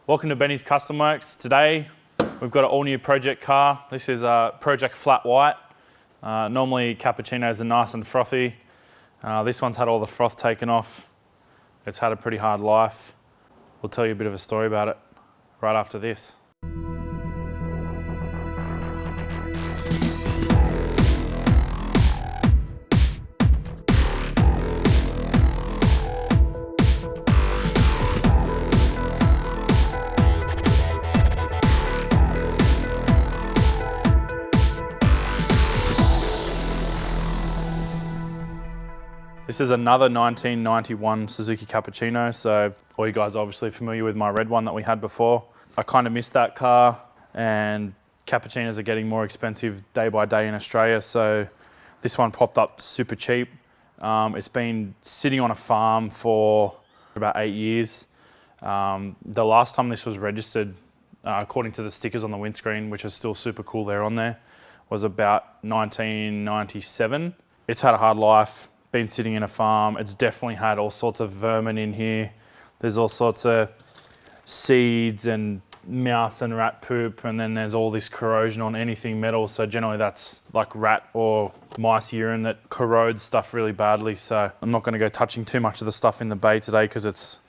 Welcome to Benny's Custom Works. Today we've got an all new project car. This is a Project Flat White. Normally Cappuccinos are nice and frothy. This one's had all the froth taken off. It's had a pretty hard life. We'll tell you a bit of a story about it right after this. This is another 1991 Suzuki Cappuccino, so all you guys are obviously familiar with my red one that we had before. I kind of missed that car, and Cappuccinos are getting more expensive day by day in Australia, so this one popped up super cheap. It's been sitting on a farm for about 8 years. The last time this was registered, according to the stickers on the windscreen, which is still super cool there on there, was about 1997. It's had a hard life. Been sitting in a farm. It's definitely had all sorts of vermin in here. There's all sorts of seeds and mouse and rat poop, and then there's all this corrosion on anything metal. So generally that's like rat or mice urine that corrodes stuff really badly. So I'm not going to go touching too much of the stuff in the bay today because it's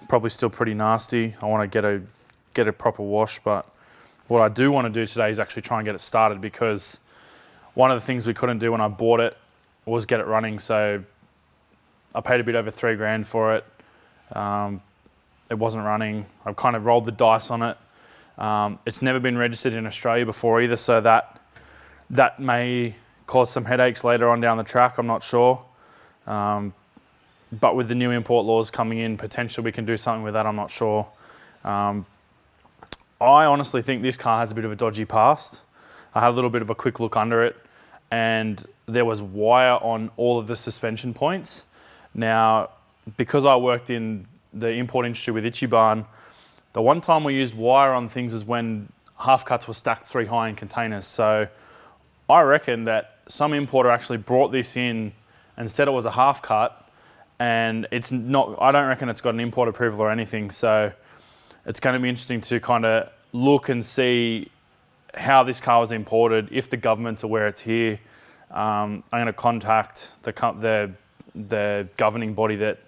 probably still pretty nasty. I want to get a proper wash, but what I do want to do today is actually try and get it started, because one of the things we couldn't do when I bought it was get it running. So I paid a bit over $3,000 for it. It wasn't running. I've kind of rolled the dice on it. It's never been registered in Australia before either, so that may cause some headaches later on down the track, I'm not sure. But with the new import laws coming in, potentially we can do something with that, I'm not sure. I honestly think this car has a bit of a dodgy past. I had a little bit of a quick look under it, and there was wire on all of the suspension points. Now, because I worked in the import industry with Ichiban, the one time we used wire on things is when half cuts were stacked 3 high in containers. So I reckon that some importer actually brought this in and said it was a half cut, and it's not. I don't reckon it's got an import approval or anything. So it's going to be interesting to kind of look and see how this car was imported, if the government's aware it's here. I'm going to contact the governing body that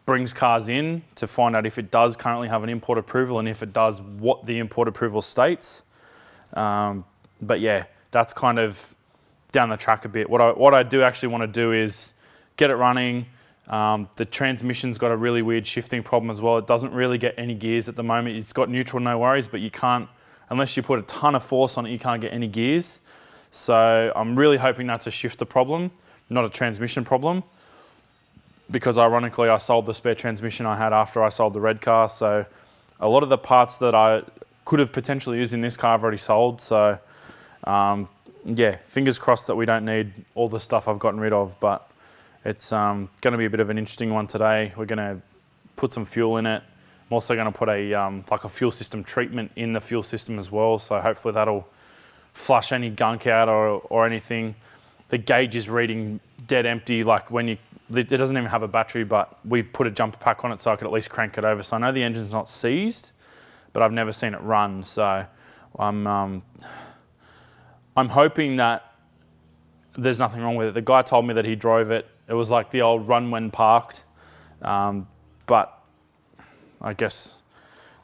brings cars in to find out if it does currently have an import approval, and if it does, what the import approval states. But yeah, that's kind of down the track a bit. What I do actually want to do is get it running. The transmission's got a really weird shifting problem as well. It doesn't really get any gears at the moment. It's got neutral, no worries, but you can't, unless you put a ton of force on it, you can't get any gears. So I'm really hoping that's a shifter problem, not a transmission problem, because ironically I sold the spare transmission I had after I sold the red car. So a lot of the parts that I could have potentially used in this car I've already sold. So yeah, fingers crossed that we don't need all the stuff I've gotten rid of, but it's going to be a bit of an interesting one today. We're going to put some fuel in it. I'm also going to put like a fuel system treatment in the fuel system as well. So hopefully that'll flush any gunk out or anything. The gauge is reading dead empty, like it doesn't even have a battery, but we put a jumper pack on it so I could at least crank it over. So I know the engine's not seized, but I've never seen it run. So I'm hoping that there's nothing wrong with it. The guy told me that he drove it. It was like the old run when parked, but I guess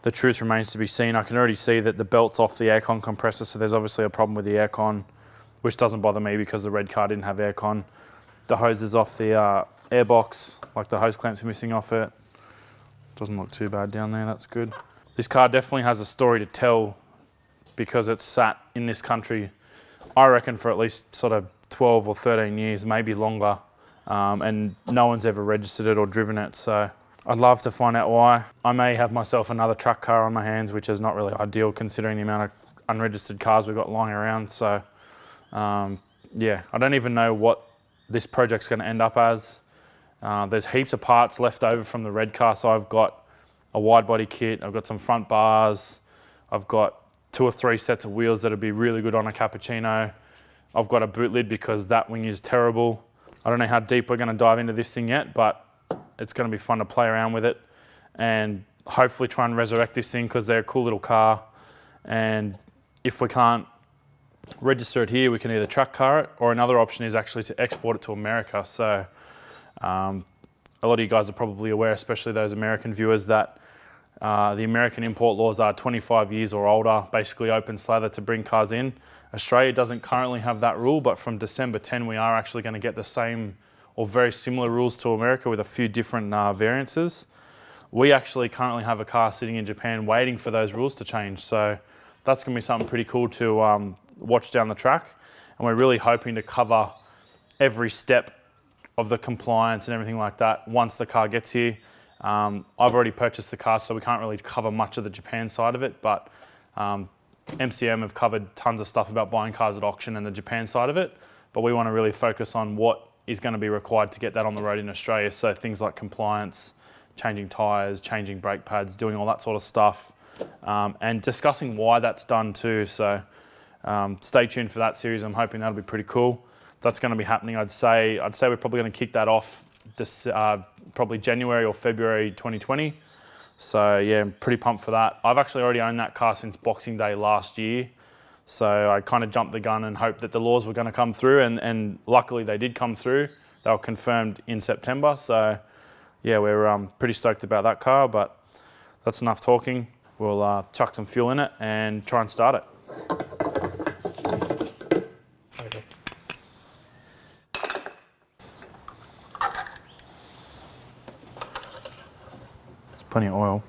the truth remains to be seen. I can already see that the belt's off the aircon compressor, so there's obviously a problem with the aircon, which doesn't bother me because the red car didn't have aircon. The hose is off the airbox, like the hose clamps are missing off it. Doesn't look too bad down there, that's good. This car definitely has a story to tell because it's sat in this country, I reckon, for at least sort of 12 or 13 years, maybe longer, and no one's ever registered it or driven it. So I'd love to find out why. I may have myself another truck car on my hands, which is not really ideal considering the amount of unregistered cars we've got lying around. So yeah, I don't even know what this project's going to end up as. There's heaps of parts left over from the red car. So I've got a wide body kit, I've got some front bars, I've got 2 or 3 sets of wheels that'd be really good on a Cappuccino. I've got a boot lid because that wing is terrible. I don't know how deep we're going to dive into this thing yet, but it's going to be fun to play around with it. And hopefully try and resurrect this thing because they're a cool little car. And if we can't register it here, we can either track car it, or another option is actually to export it to America. So a lot of you guys are probably aware, especially those American viewers, that the American import laws are 25 years or older, basically open slather to bring cars in. Australia doesn't currently have that rule, but from December 10, we are actually going to get the same or very similar rules to America with a few different variances. We actually currently have a car sitting in Japan waiting for those rules to change. So that's going to be something pretty cool to watch down the track. And we're really hoping to cover every step of the compliance and everything like that once the car gets here. I've already purchased the car, so we can't really cover much of the Japan side of it, but MCM have covered tons of stuff about buying cars at auction and the Japan side of it, but we want to really focus on what is going to be required to get that on the road in Australia. So things like compliance, changing tyres, changing brake pads, doing all that sort of stuff, and discussing why that's done too. So stay tuned for that series. I'm hoping that'll be pretty cool. That's going to be happening, I'd say we're probably going to kick that off this, probably January or February 2020. So yeah, I'm pretty pumped for that. I've actually already owned that car since Boxing Day last year. So I kind of jumped the gun and hoped that the laws were going to come through, and luckily they did come through. They were confirmed in September. So yeah, we're pretty stoked about that car, but that's enough talking. We'll chuck some fuel in it and try and start it. Okay. There's plenty of oil.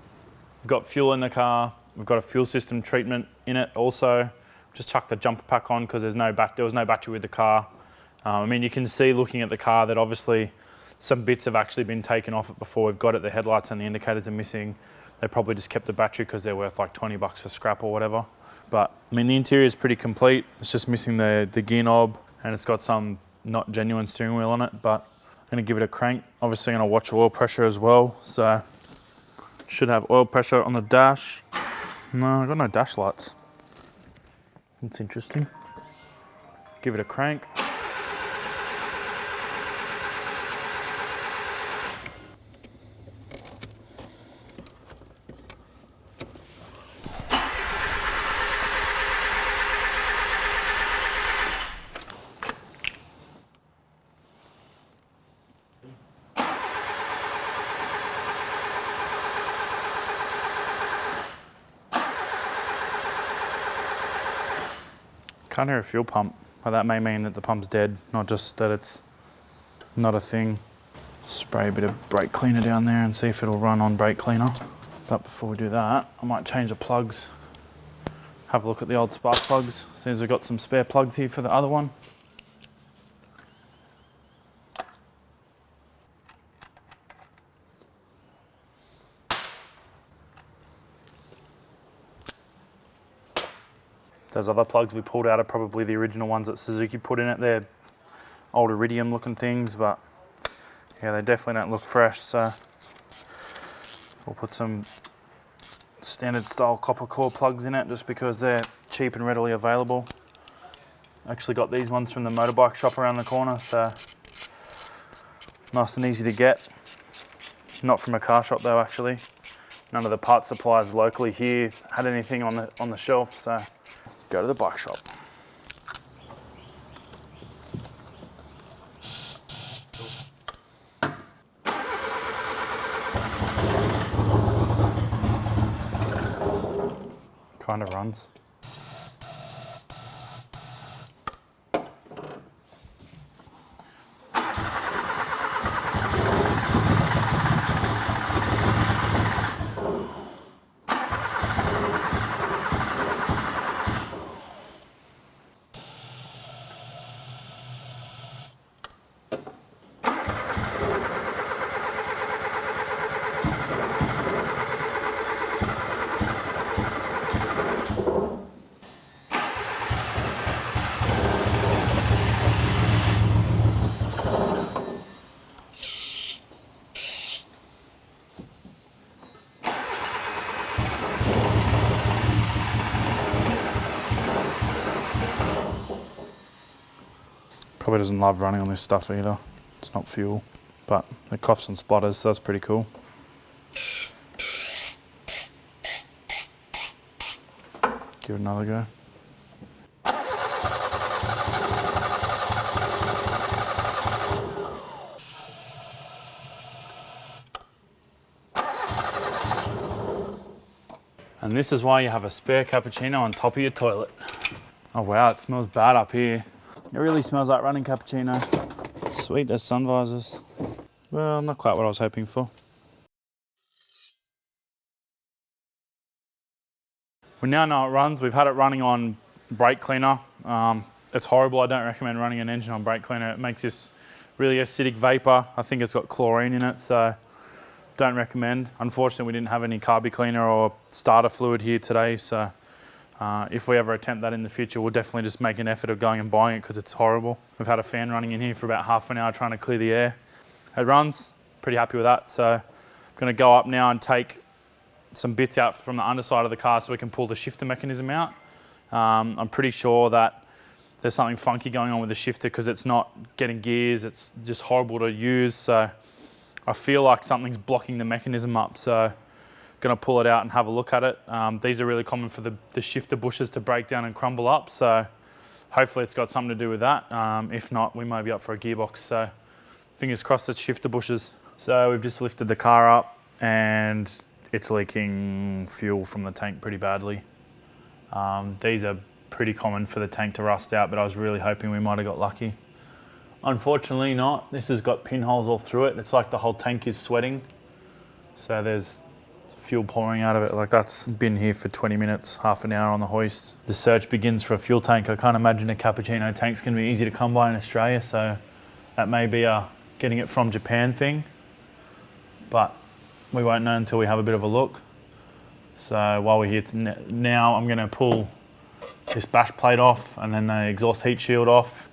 We've got fuel in the car. We've got a fuel system treatment in it also. Just chuck the jumper pack on because there was no battery with the car. I mean, you can see looking at the car that obviously some bits have actually been taken off it before we've got it. The headlights and the indicators are missing. They probably just kept the battery because they're worth like 20 bucks for scrap or whatever. But I mean, the interior is pretty complete. It's just missing the gear knob, and it's got some not genuine steering wheel on it, but I'm gonna give it a crank. Obviously gonna watch oil pressure as well. So should have oil pressure on the dash. No, I've got no dash lights. That's interesting. Give it a crank. Can't hear a fuel pump, but that may mean that the pump's dead, not just that it's not a thing. Spray a bit of brake cleaner down there and see if it'll run on brake cleaner. But before we do that, I might change the plugs. Have a look at the old spark plugs. Seems we've got some spare plugs here for the other one. Those other plugs we pulled out are probably the original ones that Suzuki put in it. They're old iridium looking things, but yeah, they definitely don't look fresh. So we'll put some standard style copper core plugs in it just because they're cheap and readily available. Actually got these ones from the motorbike shop around the corner, so nice and easy to get. Not from a car shop though, actually. None of the parts suppliers locally here had anything on the shelf, so go to the bike shop. Kind of runs. Probably doesn't love running on this stuff either. It's not fuel, but it coughs and splutters, so that's pretty cool. give it another go. And this is why you have a spare cappuccino on top of your toilet. Oh wow, it smells bad up here. It really smells like running cappuccino. Sweet, there's sun visors. Well, not quite what I was hoping for. We now know it runs. We've had it running on brake cleaner. It's horrible. I don't recommend running an engine on brake cleaner. It makes this really acidic vapor. I think it's got chlorine in it, so don't recommend. Unfortunately, we didn't have any carby cleaner or starter fluid here today, so if we ever attempt that in the future, we'll definitely just make an effort of going and buying it because it's horrible. We've had a fan running in here for about half an hour trying to clear the air. It runs, pretty happy with that. So I'm gonna go up now and take some bits out from the underside of the car so we can pull the shifter mechanism out. I'm pretty sure that there's something funky going on with the shifter because it's not getting gears. It's just horrible to use. So I feel like something's blocking the mechanism up. So going to pull it out and have a look at it. These are really common for the shifter bushes to break down and crumble up. So hopefully it's got something to do with that. If not, we might be up for a gearbox. So fingers crossed it's shifter bushes. So we've just lifted the car up and it's leaking fuel from the tank pretty badly. These are pretty common for the tank to rust out, but I was really hoping we might have got lucky. Unfortunately not. This has got pinholes all through it. It's like the whole tank is sweating. So there's fuel pouring out of it. Like that's been here for 20 minutes, half an hour on the hoist. The search begins for a fuel tank. I can't imagine a cappuccino tank's gonna be easy to come by in Australia, so that may be a getting it from Japan thing, but we won't know until we have a bit of a look. So while we're here now, I'm gonna pull this bash plate off and then the exhaust heat shield off,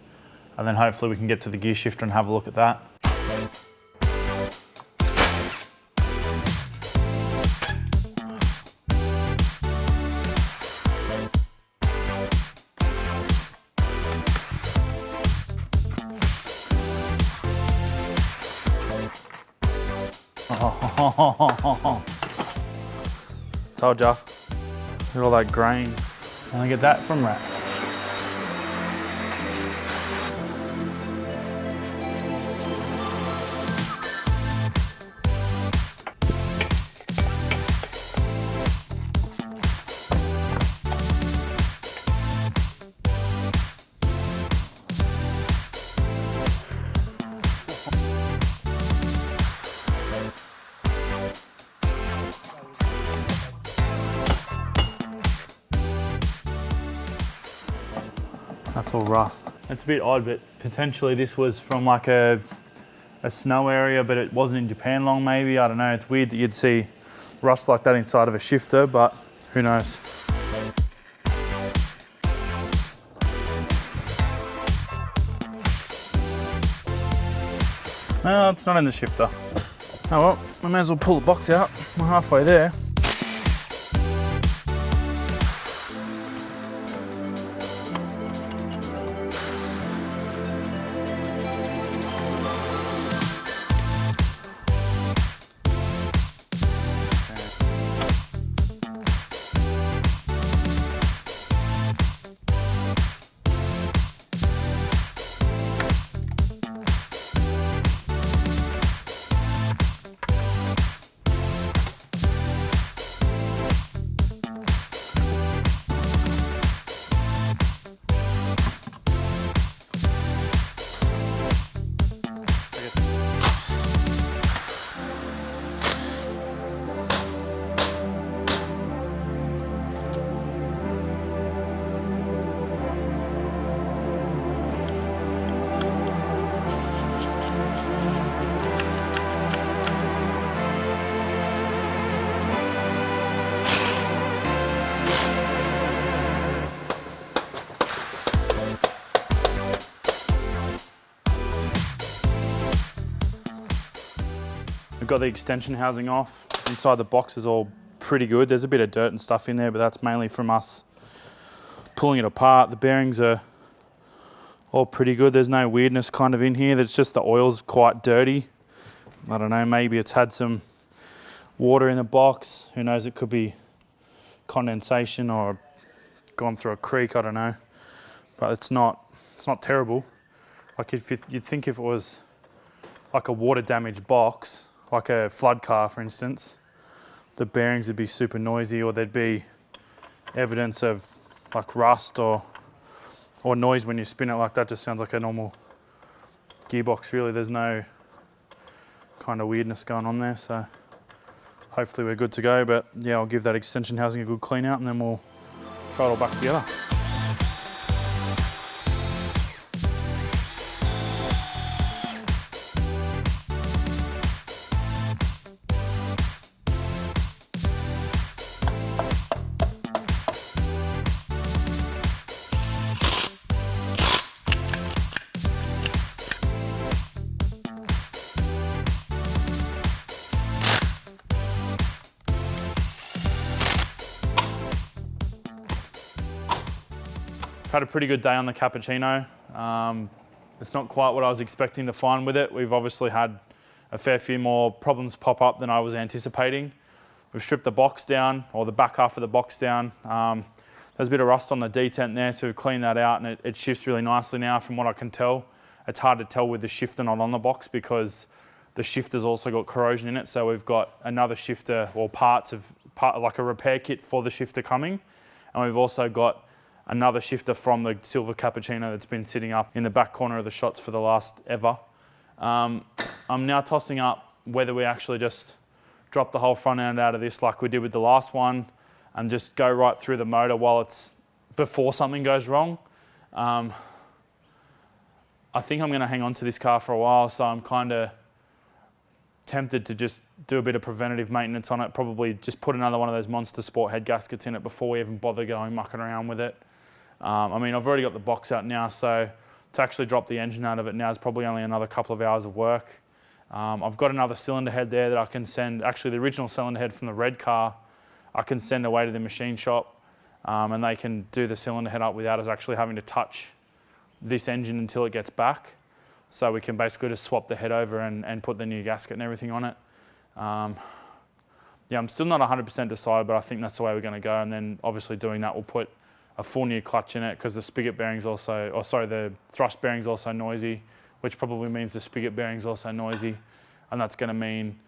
and then hopefully we can get to the gear shifter and have a look at that. Told ya. Look at all that grain. And I get that from rats. That's all rust. It's a bit odd, but potentially this was from like a snow area, but it wasn't in Japan long maybe. I don't know. It's weird that you'd see rust like that inside of a shifter, but who knows. Well, it's not in the shifter. Oh well, I may as well pull the box out. We're halfway there. We've got the extension housing off. Inside the box is all pretty good. There's a bit of dirt and stuff in there, but that's mainly from us pulling it apart. The bearings are all pretty good. There's no weirdness kind of in here. There's just the oil's quite dirty. I don't know, maybe it's had some water in the box. Who knows, it could be condensation or gone through a creek, I don't know. But it's not terrible. Like you'd think if it was like a water damaged box, like a flood car for instance, the bearings would be super noisy, or there'd be evidence of like rust or noise when you spin it. Like that just sounds like a normal gearbox really. There's no kind of weirdness going on there, so hopefully we're good to go. But yeah, I'll give that extension housing a good clean out and then we'll throw it all back together. Had a pretty good day on the Cappuccino. It's not quite what I was expecting to find with it. We've obviously had a fair few more problems pop up than I was anticipating. We've stripped the box down, or the back half of the box down. There's a bit of rust on the detent there, so we've cleaned that out, and it shifts really nicely now from what I can tell. It's hard to tell with the shifter not on the box because the shifter's also got corrosion in it, so we've got another shifter, or like a repair kit for the shifter coming, and we've also got another shifter from the silver Cappuccino that's been sitting up in the back corner of the shots for the last ever. I'm now tossing up whether we actually just drop the whole front end out of this like we did with the last one and just go right through the motor before something goes wrong. I think I'm going to hang on to this car for a while, so I'm kind of tempted to just do a bit of preventative maintenance on it, probably just put another one of those Monster Sport head gaskets in it before we even bother going mucking around with it. I mean, I've already got the box out now, so to actually drop the engine out of it now is probably only another couple of hours of work. I've got another cylinder head there that I can send, actually the original cylinder head from the red car, I can send away to the machine shop, and they can do the cylinder head up without us actually having to touch this engine until it gets back. So we can basically just swap the head over and put the new gasket and everything on it. Yeah, I'm still not 100% decided, but I think that's the way we're going to go. And then obviously doing that, we'll put a full new clutch in it because the spigot bearing's also, the thrust bearing's also noisy, which probably means the spigot bearing's also noisy. And that's going to mean,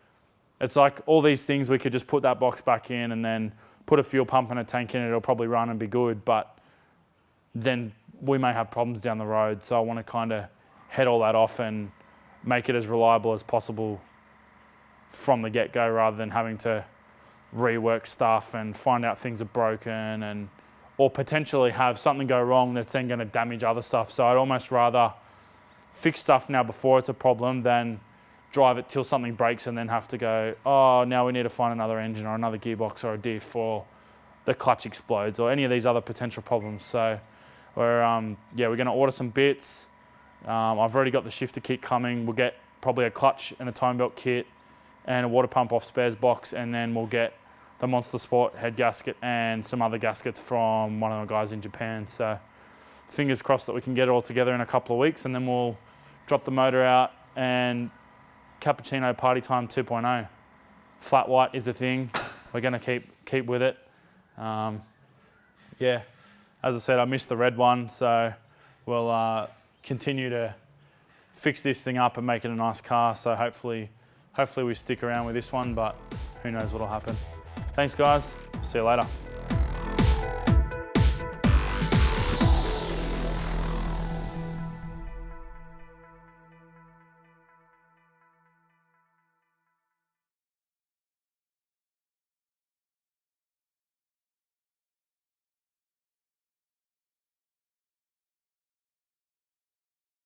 it's like all these things, we could just put that box back in and then put a fuel pump and a tank in it, it'll probably run and be good, but then we may have problems down the road. So I want to kind of head all that off and make it as reliable as possible from the get-go rather than having to rework stuff and find out things are broken or potentially have something go wrong that's then going to damage other stuff. So I'd almost rather fix stuff now before it's a problem than drive it till something breaks and then have to go, oh, now we need to find another engine or another gearbox or a diff or the clutch explodes or any of these other potential problems. So we're going to order some bits. I've already got the shifter kit coming. We'll get probably a clutch and a time belt kit and a water pump off spares box, and then we'll get the Monster Sport head gasket and some other gaskets from one of the guys in Japan. So fingers crossed that we can get it all together in a couple of weeks, and then we'll drop the motor out and Cappuccino Party Time 2.0. Flat white is a thing. We're going to keep with it. Yeah, as I said, I missed the red one, so we'll continue to fix this thing up and make it a nice car. So hopefully we stick around with this one, but who knows what'll happen. Thanks guys, see you later.